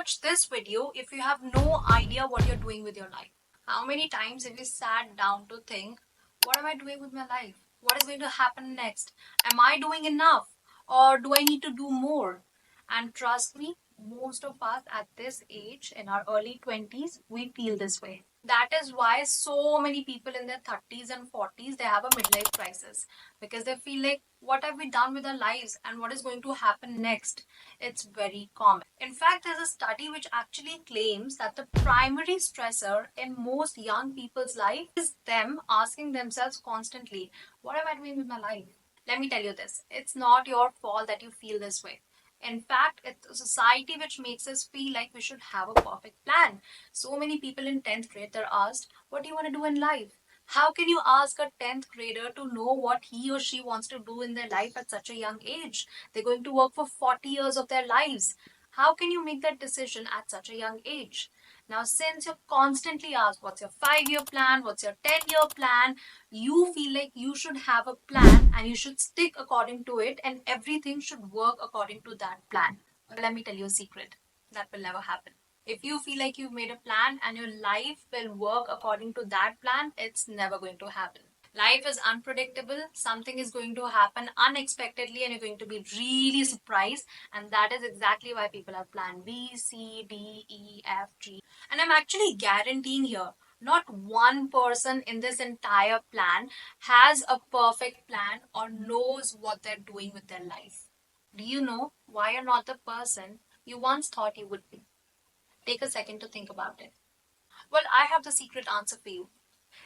watch this video if you have no idea what you're doing with your life? How many times have you sat down to think, what am I doing with my life? What is going to happen next? Am I doing enough? Or do I need to do more? And trust me, most of us at this age, in our early 20s, we feel this way. That is why so many people in their 30s and 40s, they have a midlife crisis, because they feel like, what have we done with our lives and what is going to happen next? It's very common. In fact, there's a study which actually claims that the primary stressor in most young people's life is them asking themselves constantly, what am I doing with my life? Let me tell you this, it's not your fault that you feel this way. In fact, it's a society which makes us feel like we should have a perfect plan. So many people in 10th grade, they're asked, what do you want to do in life? How can you ask a 10th grader to know what he or she wants to do in their life at such a young age? They're going to work for 40 years of their lives. How can you make that decision at such a young age? Now, since you're constantly asked, what's your 5-year plan? What's your 10-year plan? You feel like you should have a plan and you should stick according to it, and everything should work according to that plan. But let me tell you a secret, that will never happen. If you feel like you've made a plan and your life will work according to that plan, it's never going to happen. Life is unpredictable. Something is going to happen unexpectedly and you're going to be really surprised. And that is exactly why people have plan B, C, D, E, F, G. And I'm actually guaranteeing here, not one person in this entire plan has a perfect plan or knows what they're doing with their life. Do you know why you're not the person you once thought you would be? Take a second to think about it. Well, I have the secret answer for you.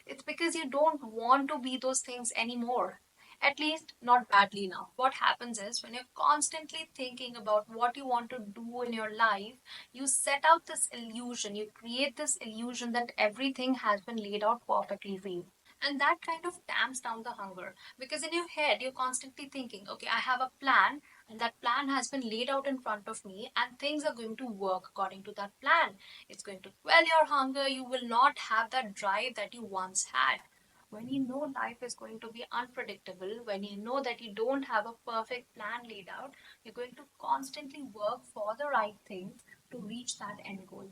It's because you don't want to be those things anymore. At least, not badly now. What happens is when you're constantly thinking about what you want to do in your life, you set out this illusion, you create this illusion that everything has been laid out perfectly for you. And that kind of tamps down the hunger, because in your head, you're constantly thinking, okay, I have a plan, and that plan has been laid out in front of me, and things are going to work according to that plan. It's going to quell your hunger. You will not have that drive that you once had. When you know life is going to be unpredictable, when you know that you don't have a perfect plan laid out, you're going to constantly work for the right things to reach that end goal.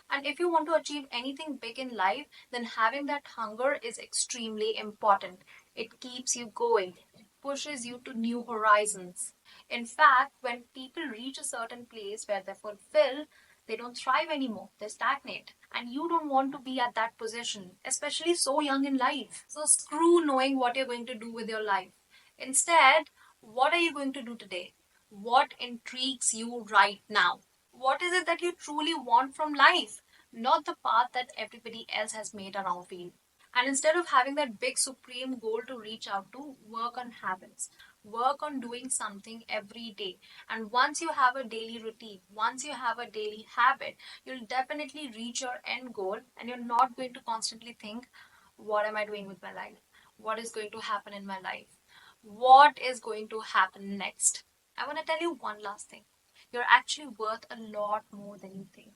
And if you want to achieve anything big in life, then having that hunger is extremely important. It keeps you going, it pushes you to new horizons. In fact, when people reach a certain place where they're fulfilled, they don't thrive anymore, they stagnate. And you don't want to be at that position, especially so young in life. So screw knowing what you're going to do with your life. Instead, what are you going to do today? What intrigues you right now? What is it that you truly want from life? Not the path that everybody else has made around for you. And instead of having that big supreme goal to reach out to, work on habits. Work on doing something every day. And once you have a daily routine, once you have a daily habit, you'll definitely reach your end goal, and you're not going to constantly think, what am I doing with my life? What is going to happen in my life? What is going to happen next? I want to tell you one last thing. You're actually worth a lot more than you think.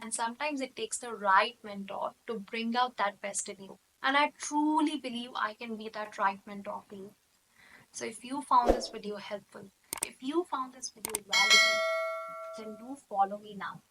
And sometimes it takes the right mentor to bring out that best in you. And I truly believe I can be that right mentor for you. So if you found this video helpful, if you found this video valuable, then do follow me now.